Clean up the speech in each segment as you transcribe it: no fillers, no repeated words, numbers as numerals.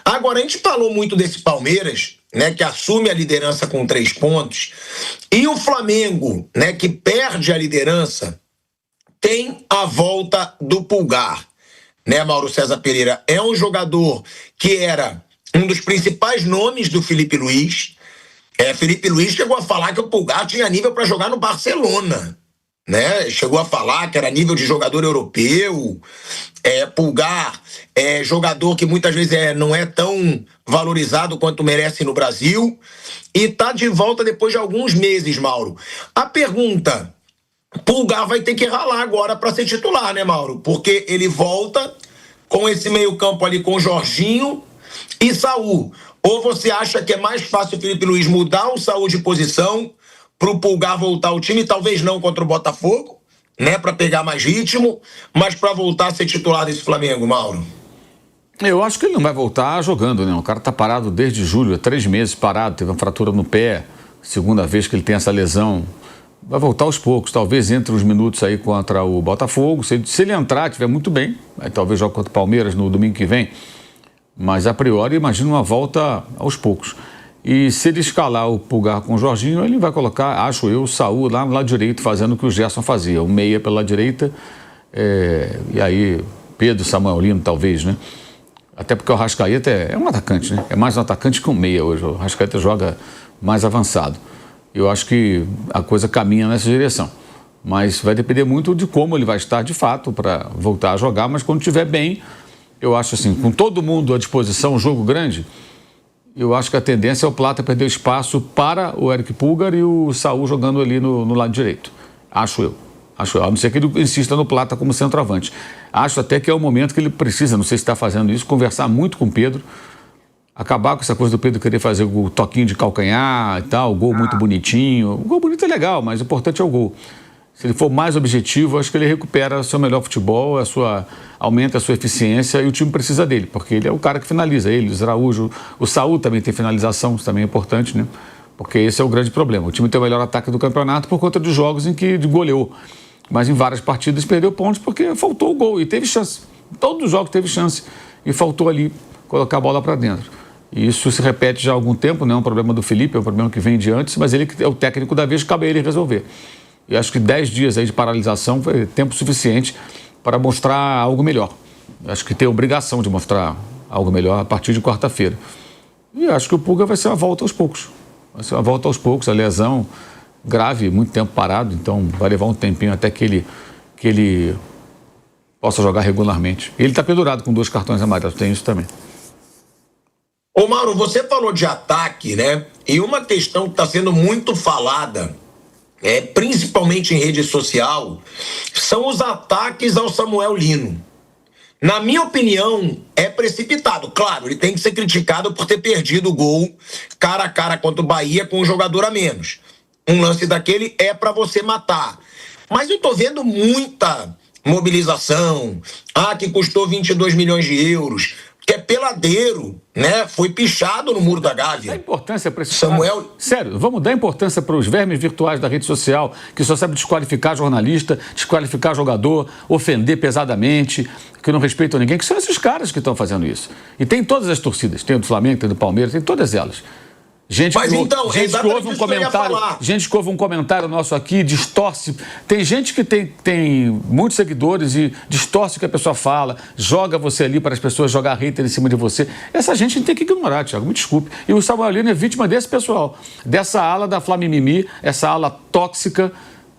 Agora, a gente falou muito desse Palmeiras, né, que assume a liderança com 3 pontos, e o Flamengo, né, que perde a liderança, tem a volta do Pulgar, né, Mauro César Pereira? É um jogador que era um dos principais nomes do Felipe Luiz. Felipe Luiz chegou a falar que o Pulgar tinha nível para jogar no Barcelona, né? Chegou a falar que era nível de jogador europeu. Pulgar é jogador que muitas vezes não é tão valorizado quanto merece no Brasil, e está de volta depois de alguns meses, Mauro. A pergunta: Pulgar vai ter que ralar agora para ser titular, né, Mauro? Porque ele volta com esse meio-campo ali com Jorginho e Saúl. Ou você acha que é mais fácil o Felipe Luiz mudar o Saúl de posição para o Pulgar voltar ao time? Talvez não contra o Botafogo, né, para pegar mais ritmo, mas para voltar a ser titular desse Flamengo, Mauro? Eu acho que ele não vai voltar jogando, né? O cara tá parado desde julho, há 3 meses parado, teve uma fratura no pé, segunda vez que ele tem essa lesão. Vai voltar aos poucos, talvez entre os minutos aí contra o Botafogo. Se ele entrar, estiver muito bem, aí talvez jogue contra o Palmeiras no domingo que vem. Mas a priori, imagino uma volta aos poucos. E se ele escalar o Pulgar com o Jorginho, ele vai colocar, acho eu, o Saúl lá no lado direito, fazendo o que o Gerson fazia. O meia pela direita, e aí Pedro, Samuel Lino, talvez, né? Até porque o Arrascaeta é um atacante, né? É mais um atacante que um meia hoje. O Arrascaeta joga mais avançado. Eu acho que a coisa caminha nessa direção. Mas vai depender muito de como ele vai estar de fato para voltar a jogar. Mas quando estiver bem, eu acho assim, com todo mundo à disposição, um jogo grande, eu acho que a tendência é o Plata perder espaço para o Eric Pulgar e o Saúl jogando ali no lado direito. Acho eu. A não ser que ele insista no Plata como centroavante. Acho até que é o momento que ele precisa, não sei se está fazendo isso, conversar muito com o Pedro, acabar com essa coisa do Pedro querer fazer o toquinho de calcanhar e tal, o gol muito bonitinho. O gol bonito é legal, mas o importante é o gol. Se ele for mais objetivo, acho que ele recupera o seu melhor futebol, aumenta a sua eficiência, e o time precisa dele, porque ele é o cara que finaliza. Ele, o Araújo, o Saúl também tem finalização, isso também é importante, né? Porque esse é o grande problema. O time tem o melhor ataque do campeonato por conta dos jogos em que goleou. Mas em várias partidas perdeu pontos porque faltou o gol e teve chance. Todos os jogos teve chance e faltou ali colocar a bola para dentro. E isso se repete já há algum tempo, não é um problema do Felipe, é um problema que vem de antes, mas ele é o técnico da vez, cabe a ele resolver. E acho que 10 dias aí de paralisação foi tempo suficiente para mostrar algo melhor. Acho que tem a obrigação de mostrar algo melhor a partir de quarta-feira. E acho que o Pulga vai ser uma volta aos poucos. Vai ser uma volta aos poucos, a lesão grave, muito tempo parado, então vai levar um tempinho até que ele possa jogar regularmente. Ele está pendurado com 2 cartões amarelos, tem isso também. Ô Mauro, você falou de ataque, né? E uma questão que está sendo muito falada, principalmente em rede social, são os ataques ao Samuel Lino. Na minha opinião, é precipitado. Claro, ele tem que ser criticado por ter perdido o gol cara a cara contra o Bahia com um jogador a menos. Um lance daquele é para você matar. Mas eu tô vendo muita mobilização. Que custou 22 milhões de euros. Que é peladeiro, né? Foi pichado no muro da Gávea. Dá importância para esse Samuel. Sério, vamos dar importância para os vermes virtuais da rede social, que só sabe desqualificar jornalista, desqualificar jogador, ofender pesadamente, que não respeitam ninguém, que são esses caras que estão fazendo isso. E tem todas as torcidas, tem do Flamengo, tem do Palmeiras, tem todas elas. Gente que ouve um comentário nosso aqui, distorce. Tem gente que tem muitos seguidores e distorce o que a pessoa fala, joga você ali para as pessoas jogar hater em cima de você. Essa gente a gente tem que ignorar, Thiago, me desculpe. E o Samuel Lino é vítima desse pessoal, dessa ala da Flamimimi, essa ala tóxica,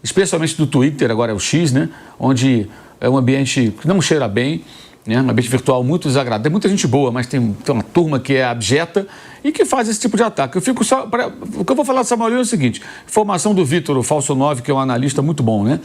especialmente do Twitter, agora é o X, né? Onde é um ambiente que não cheira bem, né? Um ambiente virtual muito desagradável. Tem muita gente boa, mas tem uma turma que é abjeta e que faz esse tipo de ataque. O que eu vou falar do Samuel Lino é o seguinte: informação do Vitor, o Falso 9, que é um analista muito bom, né?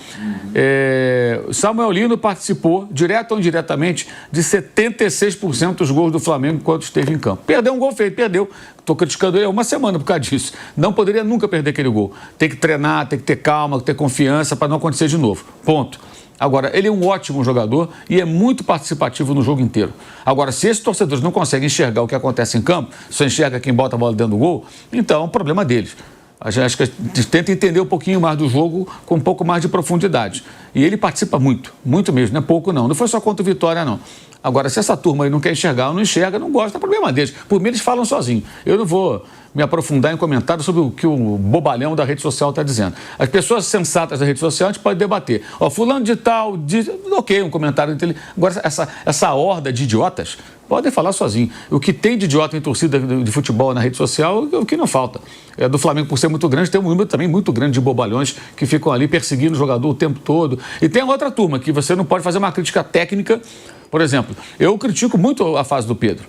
Samuel Lino participou, direto ou indiretamente, de 76% dos gols do Flamengo enquanto esteve em campo. Perdeu um gol feito, perdeu. Estou criticando ele há uma semana por causa disso. Não poderia nunca perder aquele gol. Tem que treinar, tem que ter calma, ter confiança para não acontecer de novo. Ponto. Agora, ele é um ótimo jogador e é muito participativo no jogo inteiro. Agora, se esses torcedores não conseguem enxergar o que acontece em campo, só enxerga quem bota a bola dentro do gol, então é um problema deles. Acho que a gente tenta entender um pouquinho mais do jogo com um pouco mais de profundidade. E ele participa muito, muito mesmo, não é pouco não. Não foi só contra o Vitória, não. Agora, se essa turma aí não quer enxergar ou não enxerga, não gosta, é problema deles. Por mim, eles falam sozinhos. Eu não vou me aprofundar em comentários sobre o que o bobalhão da rede social está dizendo. As pessoas sensatas da rede social, a gente pode debater. Ó, fulano de tal, diz... ok, um comentário inteligente. Agora, essa horda de idiotas, podem falar sozinho. O que tem de idiota em torcida de futebol na rede social, o que não falta. Do Flamengo, por ser muito grande, tem um número também muito grande de bobalhões que ficam ali perseguindo o jogador o tempo todo. E tem a outra turma, que você não pode fazer uma crítica técnica. Por exemplo, eu critico muito a fase do Pedro.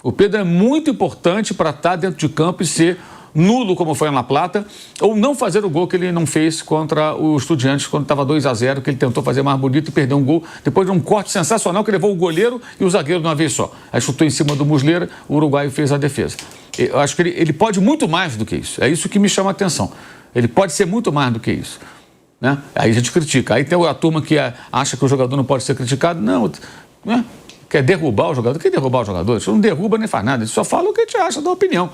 O Pedro é muito importante para estar dentro de campo e ser nulo, como foi na Plata, ou não fazer o gol que ele não fez contra o Estudiantes, quando estava 2-0, que ele tentou fazer mais bonito e perdeu um gol, depois de um corte sensacional que levou o goleiro e o zagueiro de uma vez só. Aí chutou em cima do Muslera, o uruguaio fez a defesa. Eu acho que ele pode muito mais do que isso. É isso que me chama a atenção. Ele pode ser muito mais do que isso. Né? Aí a gente critica. Aí tem a turma que acha que o jogador não pode ser criticado. Não, né? Quer derrubar o jogador? Quer derrubar o jogador? Isso não derruba nem faz nada. Ele só fala o que a gente acha da opinião.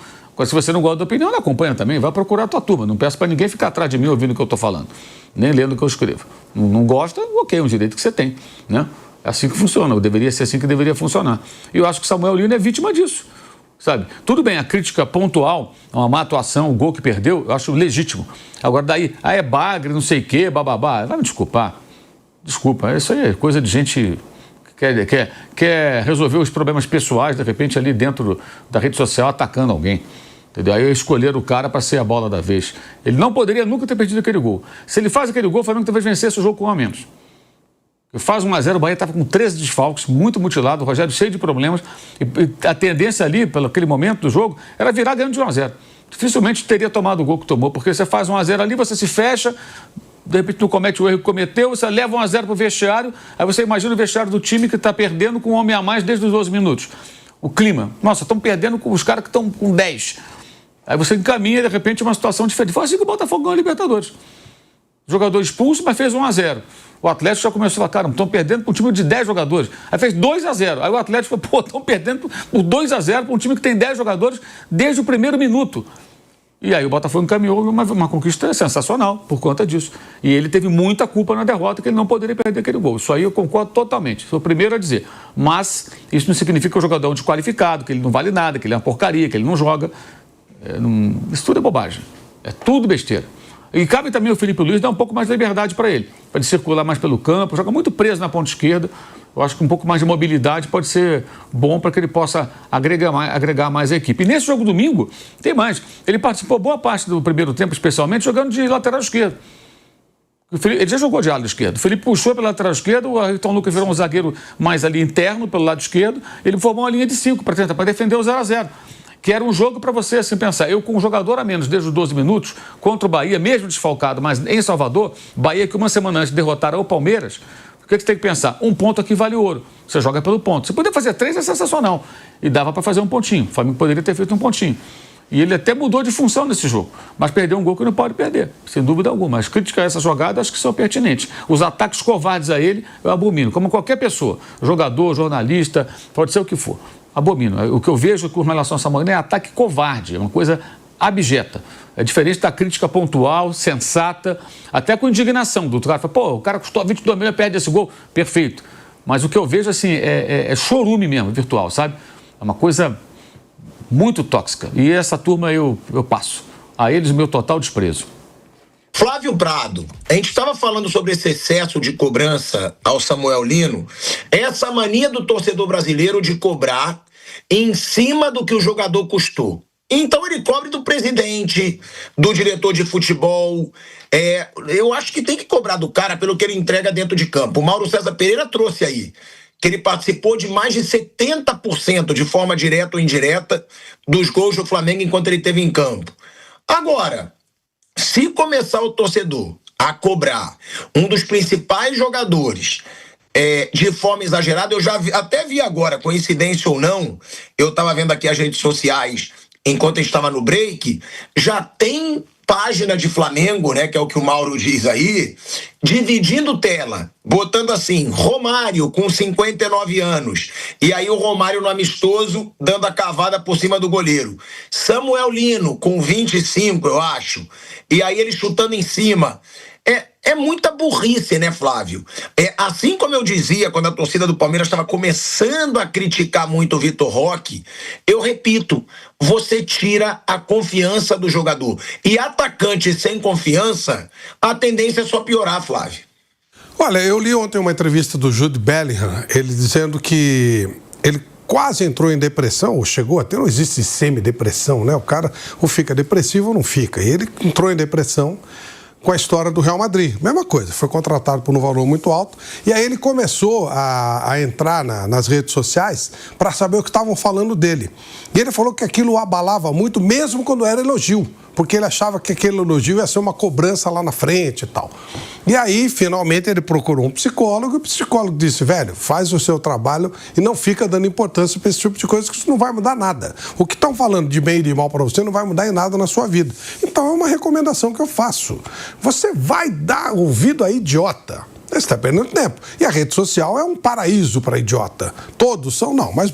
Se você não gosta da opinião, não acompanha também. Vai procurar a tua turma. Não peço para ninguém ficar atrás de mim ouvindo o que eu estou falando. Nem lendo o que eu escrevo. Não gosta? Ok, é um direito que você tem. Né? É assim que funciona. Deveria ser assim que deveria funcionar. E eu acho que o Samuel Lino é vítima disso. Sabe? Tudo bem, a crítica pontual, uma má atuação, o gol que perdeu, eu acho legítimo. Agora daí, é bagre, não sei o quê, bababá. Vai me desculpar. Desculpa, isso aí é coisa de gente... Quer resolver os problemas pessoais, de repente, ali dentro da rede social, atacando alguém. Entendeu? Aí escolheram o cara para ser a bola da vez. Ele não poderia nunca ter perdido aquele gol. Se ele faz aquele gol, o Flamengo talvez vencesse o jogo com um a menos. Faz 1-0, o Bahia estava com 13 desfalques, muito mutilado, o Rogério cheio de problemas. E a tendência ali, pelo aquele momento do jogo, era virar ganhando de 1-0. Dificilmente teria tomado o gol que tomou, porque você faz 1-0 ali, você se fecha... De repente não comete o erro que cometeu, você leva 1-0 para o vestiário, aí você imagina o vestiário do time que está perdendo com um homem a mais desde os 12 minutos. O clima. Nossa, estão perdendo com os caras que estão com 10. Aí você encaminha, de repente, uma situação diferente. Foi assim que o Botafogo ganhou a Libertadores. O jogador expulso, mas fez 1-0. O Atlético já começou a falar, cara, estão perdendo para um time de 10 jogadores. Aí fez 2-0. Aí o Atlético falou, estão perdendo por 2-0 para um time que tem 10 jogadores desde o primeiro minuto. E aí o Botafogo encaminhou uma conquista sensacional por conta disso. E ele teve muita culpa na derrota, que ele não poderia perder aquele gol. Isso aí eu concordo totalmente. Sou o primeiro a dizer. Mas isso não significa que o jogador é um desqualificado, que ele não vale nada, que ele é uma porcaria, que ele não joga. Isso tudo é bobagem. É tudo besteira. E cabe também o Felipe Luiz dar um pouco mais de liberdade para ele circular mais pelo campo, joga muito preso na ponta esquerda. Eu acho que um pouco mais de mobilidade pode ser bom para que ele possa agregar mais a equipe. E nesse jogo domingo, tem mais. Ele participou boa parte do primeiro tempo, especialmente, jogando de lateral esquerdo. Ele já jogou de lado esquerdo. O Felipe puxou pela lateral esquerda, o Ayrton Lucas virou um zagueiro mais ali interno, pelo lado esquerdo. Ele formou uma linha de 5 para defender o 0-0. Que era um jogo para você assim pensar, eu com um jogador a menos desde os 12 minutos, contra o Bahia, mesmo desfalcado, mas em Salvador, Bahia que uma semana antes derrotaram o Palmeiras, o que você tem que pensar? Um ponto aqui vale ouro, você joga pelo ponto. Se puder fazer 3 é sensacional, e dava para fazer um pontinho, o Flamengo poderia ter feito um pontinho. E ele até mudou de função nesse jogo, mas perdeu um gol que não pode perder, sem dúvida alguma. As críticas a essa jogada acho que são pertinentes. Os ataques covardes a ele, eu abomino, como qualquer pessoa, jogador, jornalista, pode ser o que for. Abomino. O que eu vejo com relação a Samuel Lino é ataque covarde, é uma coisa abjeta. É diferente da crítica pontual, sensata, até com indignação do cara. Fala, pô, o cara custou 22 milhões e perde esse gol. Perfeito. Mas o que eu vejo, assim, é chorume mesmo, virtual, sabe? É uma coisa muito tóxica. E essa turma eu passo. A eles o meu total desprezo. Flávio Prado, a gente estava falando sobre esse excesso de cobrança ao Samuel Lino, essa mania do torcedor brasileiro de cobrar em cima do que o jogador custou. Então ele cobre do presidente, do diretor de futebol. Eu acho que tem que cobrar do cara pelo que ele entrega dentro de campo. O Mauro César Pereira trouxe aí que ele participou de mais de 70% de forma direta ou indireta dos gols do Flamengo enquanto ele esteve em campo. Agora, se começar o torcedor a cobrar um dos principais jogadores de forma exagerada, eu já até vi agora, coincidência ou não, eu estava vendo aqui as redes sociais enquanto eu estava no break, já tem página de Flamengo, né, que é o que o Mauro diz aí, dividindo tela, botando assim, Romário com 59 anos, e aí o Romário no amistoso dando a cavada por cima do goleiro. Samuel Lino com 25, eu acho, e aí ele chutando em cima. É muita burrice, né, Flávio? Assim como eu dizia, quando a torcida do Palmeiras estava começando a criticar muito o Vitor Roque, eu repito, você tira a confiança do jogador. E atacante sem confiança, a tendência é só piorar, Flávio. Olha, eu li ontem uma entrevista do Jude Bellingham, ele dizendo que ele quase entrou em depressão, ou chegou até, não existe semi-depressão, né? O cara ou fica depressivo ou não fica. E ele entrou em depressão com a história do Real Madrid. Mesma coisa, foi contratado por um valor muito alto. E aí ele começou a entrar nas redes sociais para saber o que estavam falando dele. E ele falou que aquilo o abalava muito, mesmo quando era elogio. Porque ele achava que aquele elogio ia ser uma cobrança lá na frente e tal. E aí, finalmente, ele procurou um psicólogo e o psicólogo disse, velho, faz o seu trabalho e não fica dando importância para esse tipo de coisa, que isso não vai mudar nada. O que estão falando de bem e de mal para você não vai mudar em nada na sua vida. Então, é uma recomendação que eu faço. Você vai dar ouvido a idiota. Você está perdendo tempo. E a rede social é um paraíso para idiota. Todos são, não, mas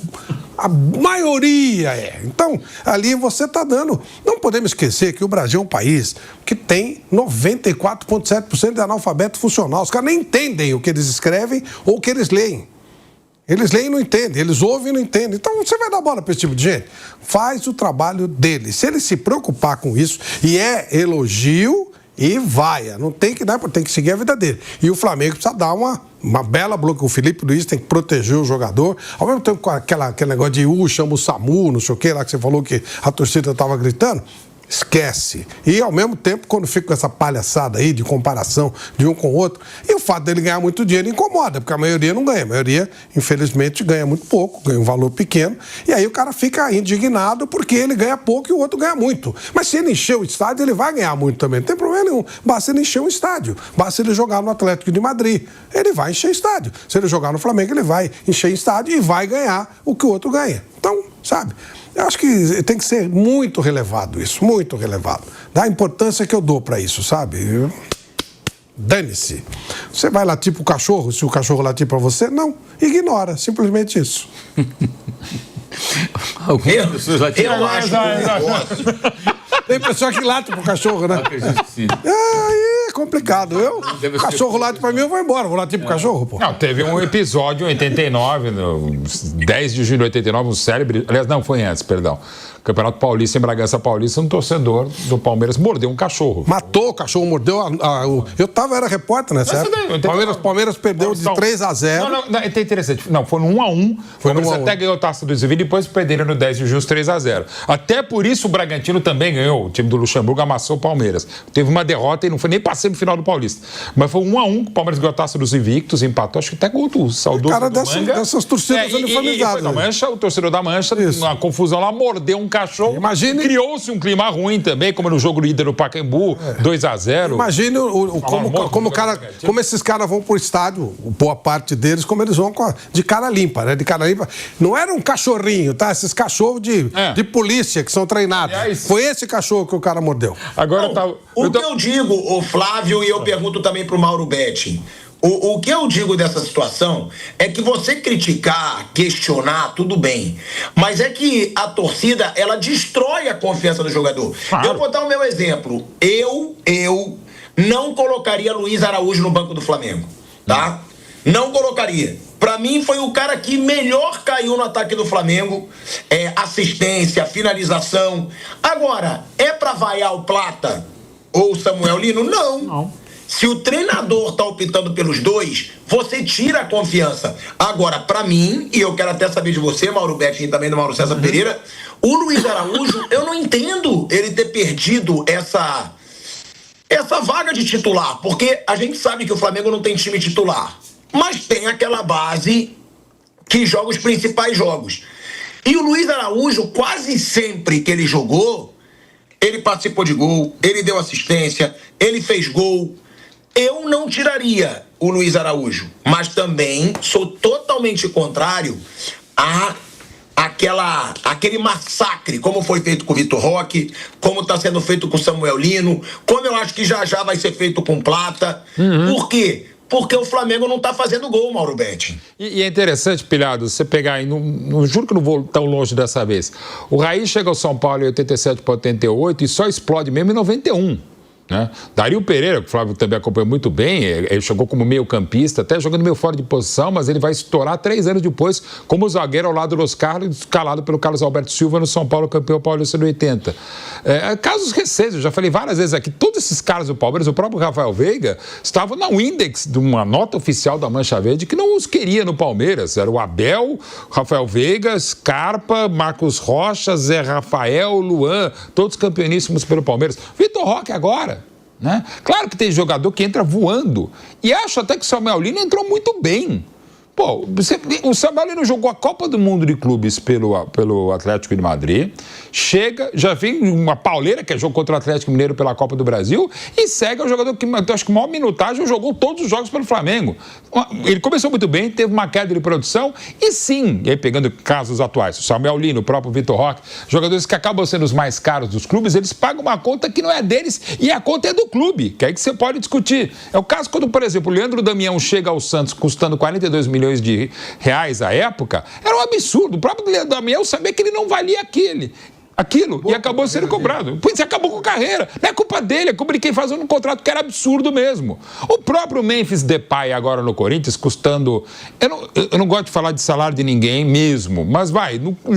a maioria é. Então, ali você está dando... Não podemos esquecer que o Brasil é um país que tem 94,7% de analfabeto funcional. Os caras nem entendem o que eles escrevem ou o que eles leem. Eles leem e não entendem, eles ouvem e não entendem. Então, você vai dar bola para esse tipo de gente? Faz o trabalho dele. Se ele se preocupar com isso, e é elogio... E vai, não tem que dar, tem que seguir a vida dele. E o Flamengo precisa dar uma bela bloco. O Felipe Luiz tem que proteger o jogador. Ao mesmo tempo com aquele negócio de chama o SAMU, não sei o que lá que você falou que a torcida estava gritando. Esquece. E, ao mesmo tempo, quando fica com essa palhaçada aí de comparação de um com o outro, e o fato dele ganhar muito dinheiro incomoda, porque a maioria não ganha. A maioria, infelizmente, ganha muito pouco, ganha um valor pequeno, e aí o cara fica indignado porque ele ganha pouco e o outro ganha muito. Mas se ele encher o estádio, ele vai ganhar muito também. Não tem problema nenhum. Basta ele encher o estádio. Basta ele jogar no Atlético de Madrid. Ele vai encher estádio. Se ele jogar no Flamengo, ele vai encher estádio e vai ganhar o que o outro ganha. Então, sabe... Eu acho que tem que ser muito relevado isso, muito relevado. Dá a importância que eu dou para isso, sabe? Dane-se. Você vai latir pro cachorro, se o cachorro latir para você? Não, ignora, simplesmente isso. Eu acho Tem pessoa que late pro cachorro, né? Acredito que sim. Aí é complicado. O cachorro late pra mim, eu vou embora. Vou latir pro cachorro, pô. Não, teve um episódio em 89, no 10 de julho de 89, um célebre... Aliás, não, foi antes, perdão. Campeonato Paulista, em Bragança Paulista, um torcedor do Palmeiras mordeu um cachorro. Matou o cachorro, mordeu era repórter nessa época. Palmeiras perdeu de 3-0. Não, é interessante. Não, foi no 1-1. Foi no 1-1. Até ganhou a Taça do Zivil e depois perderam no 10 de julho 3-0. Até por isso o Bragantino também ganhou. O time do Luxemburgo amassou o Palmeiras. Teve uma derrota e não foi nem pra semifinal do Paulista. Mas foi 1-1 que o Palmeiras ganhou a Taça dos Invictos, empatou, acho que até gol do saudoso cara do Manga. dessas torcidas uniformizadas. O torcedor da Mancha, uma confusão lá, mordeu um cachorro. Imagine... Criou-se um clima ruim também, como no jogo líder do Pacaembu, 2-0. Imagine como esses caras vão pro estádio, boa parte deles, como eles vão de cara limpa, né? De cara limpa. Não era um cachorrinho, tá? Esses cachorros de polícia que são treinados. Aliás, foi esse cachorro que o cara mordeu. Agora o que eu digo, o Flávio, e eu pergunto também pro Mauro Betti, o que eu digo dessa situação é que você criticar, questionar, tudo bem. Mas é que a torcida, ela destrói a confiança do jogador. Claro. Eu vou dar o meu exemplo. Eu não colocaria Luiz Araújo no banco do Flamengo, tá? Não colocaria. Pra mim, foi o cara que melhor caiu no ataque do Flamengo. Assistência, finalização. Agora, é pra vaiar o Plata ou o Samuel Lino? Não. Se o treinador tá optando pelos dois, você tira a confiança. Agora, pra mim, e eu quero até saber de você, Mauro Betti, e também do Mauro César Pereira, o Luiz Araújo, eu não entendo ele ter perdido essa vaga de titular, porque a gente sabe que o Flamengo não tem time titular, mas tem aquela base que joga os principais jogos. E o Luiz Araújo, quase sempre que ele jogou, ele participou de gol, ele deu assistência, ele fez gol. Eu não tiraria o Luiz Araújo, mas também sou totalmente contrário a aquele massacre, como foi feito com o Vitor Roque, como está sendo feito com o Samuel Lino, como eu acho que já vai ser feito com o Plata. Por quê? Porque o Flamengo não está fazendo gol, Mauro Betti. E é interessante, Pilhado, você pegar aí, não juro que não vou tão longe dessa vez. O Raí chega ao São Paulo em 87 para 88 e só explode mesmo em 91. né? Dario Pereira, que o Flávio também acompanhou muito bem, ele chegou como meio-campista, até jogando meio fora de posição, mas ele vai estourar 3 anos depois como zagueiro ao lado dos Carlos, escalado pelo Carlos Alberto Silva no São Paulo, campeão paulista de 80. Casos recentes, eu já falei várias vezes aqui, todos esses caras do Palmeiras, o próprio Rafael Veiga, estavam no índex de uma nota oficial da Mancha Verde que não os queria no Palmeiras. Era o Abel, Rafael Veiga, Scarpa, Marcos Rocha, Zé Rafael, Luan, todos campeoníssimos pelo Palmeiras. Vitor Roque agora. Né? Claro que tem jogador que entra voando. E acho até que o Samuel Lino entrou muito bem. Pô, o Samuel Lino jogou a Copa do Mundo de Clubes pelo Atlético de Madrid, chega, já vem uma pauleira, que é jogo contra o Atlético Mineiro pela Copa do Brasil, e segue o jogador que, eu acho que maior minutagem, jogou todos os jogos pelo Flamengo. Ele começou muito bem, teve uma queda de produção, e sim, e aí pegando casos atuais, o Samuel Lino, o próprio Vitor Roque, jogadores que acabam sendo os mais caros dos clubes, eles pagam uma conta que não é deles, e a conta é do clube, que é aí que você pode discutir. É o caso quando, por exemplo, o Leandro Damião chega ao Santos custando 42 milhões de reais à época, era um absurdo. O próprio Leandro Damião sabia que ele não valia aquilo, e acabou sendo cobrado. Pois acabou com a carreira. Não é culpa dele, é culpa de quem faz um contrato que era absurdo mesmo. O próprio Memphis Depay agora no Corinthians, custando... Eu não gosto de falar de salário de ninguém mesmo, mas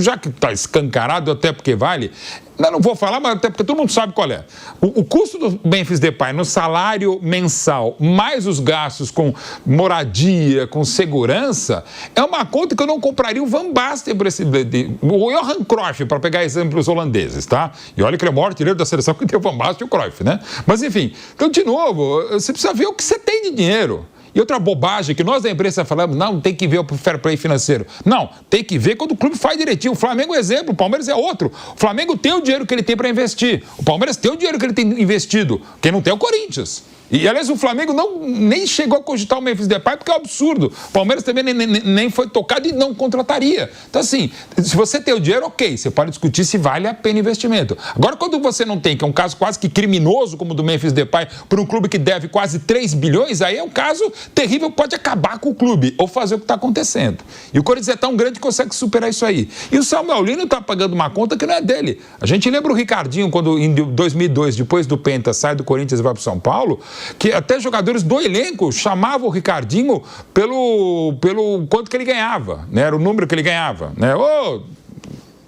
já que está escancarado, até porque vale... Eu não vou falar, mas até porque todo mundo sabe qual é. O custo do Memphis Depay no salário mensal, mais os gastos com moradia, com segurança, é uma conta que eu não compraria o Van Basten por esse... O Johan Cruyff, para pegar exemplos holandeses, tá? E olha que ele é o maior artilheiro da seleção que tem o Van Basten e o Cruyff, né? Mas, enfim, então, de novo, você precisa ver o que você tem de dinheiro. E outra bobagem que nós da imprensa falamos, não, tem que ver o fair play financeiro. Não, tem que ver quando o clube faz direitinho. O Flamengo é exemplo, o Palmeiras é outro. O Flamengo tem o dinheiro que ele tem para investir. O Palmeiras tem o dinheiro que ele tem investido. Quem não tem é o Corinthians. E, aliás, o Flamengo nem chegou a cogitar o Memphis Depay porque é um absurdo. O Palmeiras também nem foi tocado e não contrataria. Então, assim, se você tem o dinheiro, ok, você pode discutir se vale a pena investimento. Agora, quando você não tem, que é um caso quase que criminoso como o do Memphis Depay, por um clube que deve quase 3 bilhões, aí é um caso terrível, pode acabar com o clube ou fazer o que está acontecendo. E o Corinthians é tão grande que consegue superar isso aí. E o Samuel Lino está pagando uma conta que não é dele. A gente lembra o Ricardinho, quando em 2002, depois do Penta, sai do Corinthians e vai para o São Paulo, que até jogadores do elenco chamavam o Ricardinho pelo quanto que ele ganhava, né? Era o número que ele ganhava, né?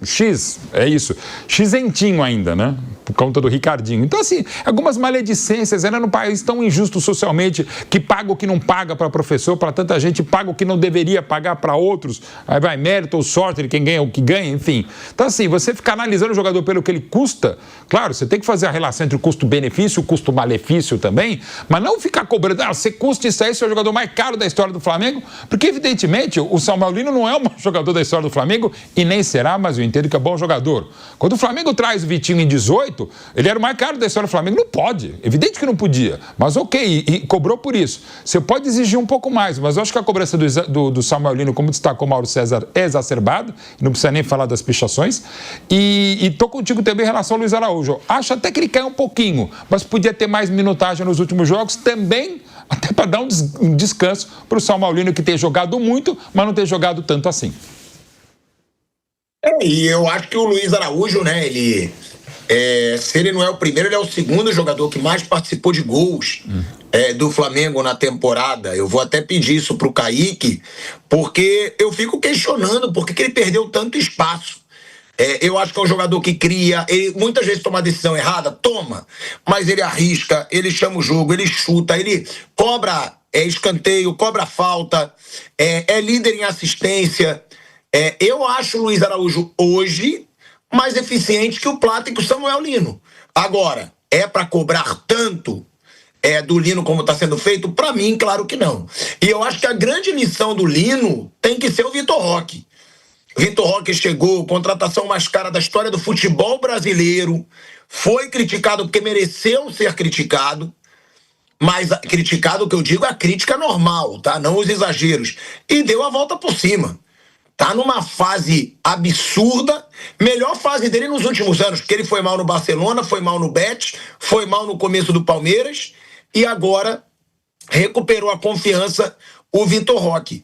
X, é isso, Xentinho ainda, né? Por conta do Ricardinho. Então, assim, algumas maledicências, era num país tão injusto socialmente, que paga o que não paga para professor, para tanta gente, paga o que não deveria pagar para outros, aí vai mérito ou sorte de quem ganha o que ganha, enfim. Então, assim, você ficar analisando o jogador pelo que ele custa, claro, você tem que fazer a relação entre o custo-benefício e o custo-malefício também, mas não ficar cobrando, você custa isso aí, você é o jogador mais caro da história do Flamengo, porque, evidentemente, o Samuel Lino não é o maior jogador da história do Flamengo e nem será, mas eu entendo que é bom jogador. Quando o Flamengo traz o Vitinho em 18, ele era o mais caro da história do Flamengo. Não pode. Evidente que não podia. Mas ok, e cobrou por isso. Você pode exigir um pouco mais, mas eu acho que a cobrança do Samuel Lino, como destacou o Mauro César, é exacerbada. Não precisa nem falar das pichações. E estou contigo também em relação ao Luiz Araújo. Acho até que ele caiu um pouquinho, mas podia ter mais minutagem nos últimos jogos também, até para dar um descanso para o Samuel Lino, que tem jogado muito, mas não tem jogado tanto assim. E eu acho que o Luiz Araújo, né, se ele não é o primeiro, ele é o segundo jogador que mais participou de gols do Flamengo na temporada. Eu vou até pedir isso pro Kaique, porque eu fico questionando por que ele perdeu tanto espaço. Eu acho que é um jogador que cria, ele muitas vezes toma a decisão errada, mas ele arrisca, ele chama o jogo, ele chuta, ele cobra escanteio, cobra falta, é líder em assistência. Eu acho o Luiz Araújo hoje mais eficiente que o Plata e que o Samuel Lino. Agora, é para cobrar tanto do Lino como está sendo feito? Para mim, claro que não. E eu acho que a grande lição do Lino tem que ser o Vitor Roque. Vitor Roque chegou, contratação mais cara da história do futebol brasileiro, foi criticado porque mereceu ser criticado, mas criticado, o que eu digo, é a crítica normal, tá? Não os exageros. E deu a volta por cima. Tá numa fase absurda, melhor fase dele nos últimos anos, porque ele foi mal no Barcelona, foi mal no Betis, foi mal no começo do Palmeiras e agora recuperou a confiança o Vitor Roque.